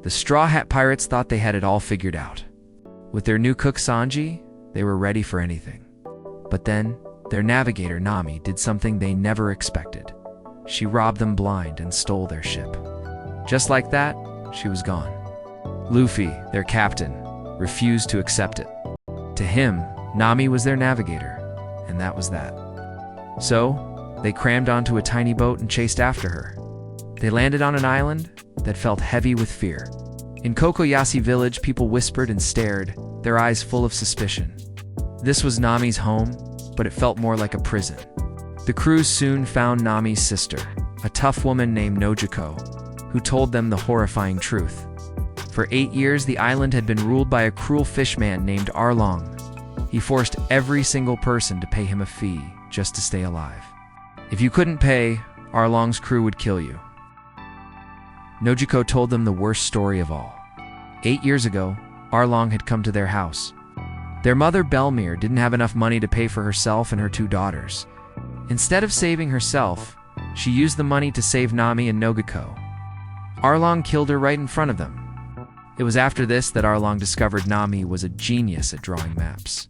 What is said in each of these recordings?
The Straw Hat Pirates thought they had it all figured out. With their new cook Sanji, they were ready for anything. But then, their navigator Nami did something they never expected. She robbed them blind and stole their ship. Just like that, she was gone. Luffy, their captain, refused to accept it. To him, Nami was their navigator, and that was that. So, they crammed onto a tiny boat and chased after her. They landed on an island that felt heavy with fear. In Kokoyashi village, people whispered and stared, their eyes full of suspicion. This was Nami's home, but it felt more like a prison. The crew soon found Nami's sister, a tough woman named Nojiko, who told them the horrifying truth. For 8 years, the island had been ruled by a cruel fishman named Arlong. He forced every single person to pay him a fee just to stay alive. If you couldn't pay, Arlong's crew would kill you. Nojiko told them the worst story of all. 8 years ago, Arlong had come to their house. Their mother, Belle-mère, didn't have enough money to pay for herself and her 2 daughters. Instead of saving herself, she used the money to save Nami and Nojiko. Arlong killed her right in front of them. It was after this that Arlong discovered Nami was a genius at drawing maps.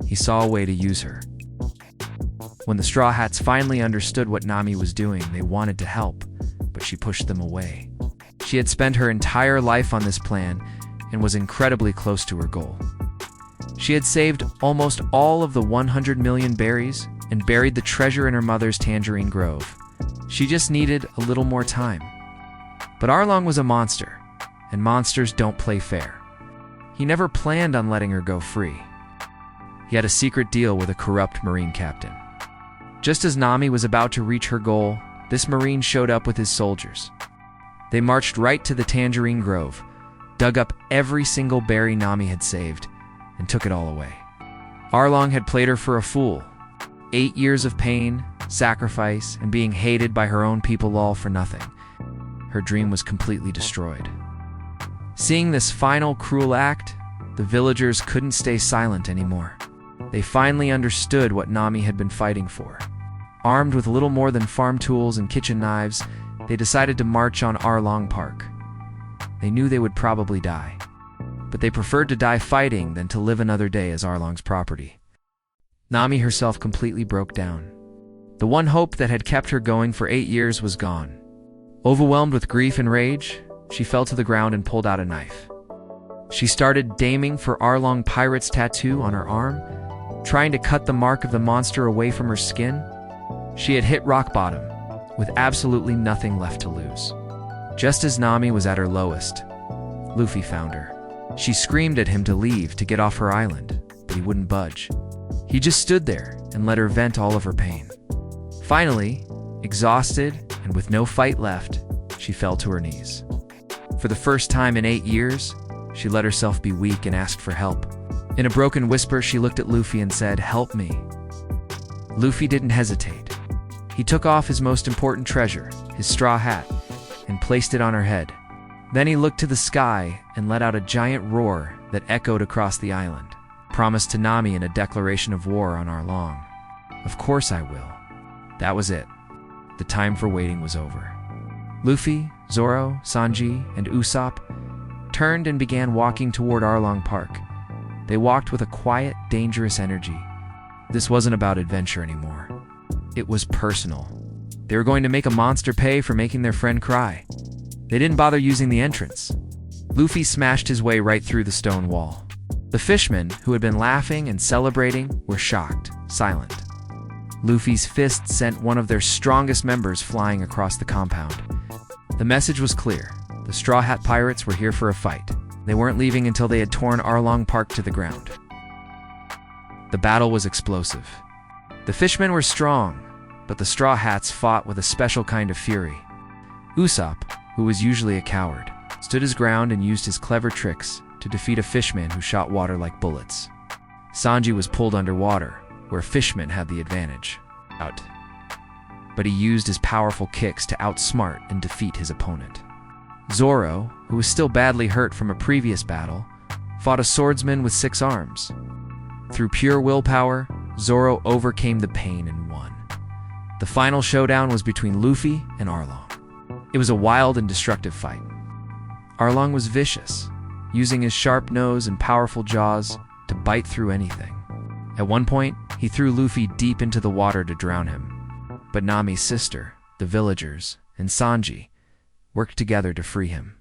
He saw a way to use her. When the Straw Hats finally understood what Nami was doing, they wanted to help, but she pushed them away. She had spent her entire life on this plan and was incredibly close to her goal. She had saved almost all of the 100 million berries and buried the treasure in her mother's tangerine grove. She just needed a little more time. But Arlong was a monster, and monsters don't play fair. He never planned on letting her go free. He had a secret deal with a corrupt marine captain. Just as Nami was about to reach her goal, this marine showed up with his soldiers. They marched right to the tangerine grove, dug up every single berry Nami had saved, and took it all away. Arlong had played her for a fool. 8 years of pain, sacrifice, and being hated by her own people, all for nothing. Her dream was completely destroyed. Seeing this final cruel act, the villagers couldn't stay silent anymore. They finally understood what Nami had been fighting for. Armed with little more than farm tools and kitchen knives, they decided to march on Arlong Park. They knew they would probably die, but they preferred to die fighting than to live another day as Arlong's property. Nami herself completely broke down. The one hope that had kept her going for 8 years was gone. Overwhelmed with grief and rage, she fell to the ground and pulled out a knife. She started aiming for Arlong Pirate's tattoo on her arm, trying to cut the mark of the monster away from her skin. She had hit rock bottom, with absolutely nothing left to lose. Just as Nami was at her lowest, Luffy found her. She screamed at him to leave to get off her island, but he wouldn't budge. He just stood there and let her vent all of her pain. Finally, exhausted and with no fight left, she fell to her knees. For the first time in 8 years, she let herself be weak and asked for help. In a broken whisper, she looked at Luffy and said, "Help me." Luffy didn't hesitate. He took off his most important treasure, his straw hat, and placed it on her head. Then he looked to the sky and let out a giant roar that echoed across the island, promised to Nami in a declaration of war on Arlong. "Of course I will." That was it. The time for waiting was over. Luffy, Zoro, Sanji, and Usopp turned and began walking toward Arlong Park. They walked with a quiet, dangerous energy. This wasn't about adventure anymore. It was personal. They were going to make a monster pay for making their friend cry. They didn't bother using the entrance. Luffy smashed his way right through the stone wall. The fishmen, who had been laughing and celebrating, were shocked, silent. Luffy's fist sent one of their strongest members flying across the compound. The message was clear. The Straw Hat Pirates were here for a fight. They weren't leaving until they had torn Arlong Park to the ground. The battle was explosive. The fishmen were strong, but the Straw Hats fought with a special kind of fury. Usopp, who was usually a coward, stood his ground and used his clever tricks to defeat a fishman who shot water like bullets. Sanji was pulled underwater, where fishmen had the advantage. But he used his powerful kicks to outsmart and defeat his opponent. Zoro, who was still badly hurt from a previous battle, fought a swordsman with 6 arms. Through pure willpower, Zoro overcame the pain and won. The final showdown was between Luffy and Arlong. It was a wild and destructive fight. Arlong was vicious, using his sharp nose and powerful jaws to bite through anything. At one point, he threw Luffy deep into the water to drown him. But Nami's sister, the villagers, and Sanji worked together to free him.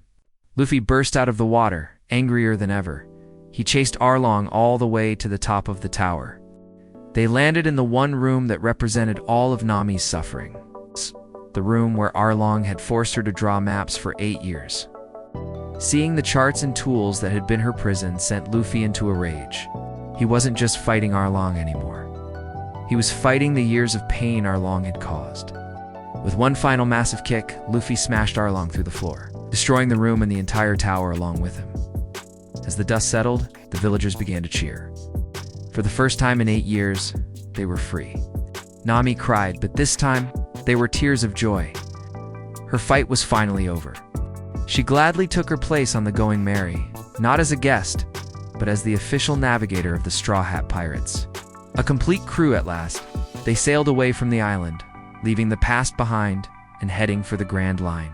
Luffy burst out of the water, angrier than ever. He chased Arlong all the way to the top of the tower. They landed in the one room that represented all of Nami's suffering. The room where Arlong had forced her to draw maps for 8 years. Seeing the charts and tools that had been her prison sent Luffy into a rage. He wasn't just fighting Arlong anymore. He was fighting the years of pain Arlong had caused. With one final massive kick, Luffy smashed Arlong through the floor, destroying the room and the entire tower along with him. As the dust settled, the villagers began to cheer. For the first time in 8 years, they were free. Nami cried, but this time, they were tears of joy. Her fight was finally over. She gladly took her place on the Going Merry, not as a guest, but as the official navigator of the Straw Hat Pirates. A complete crew at last, they sailed away from the island, leaving the past behind and heading for the Grand Line.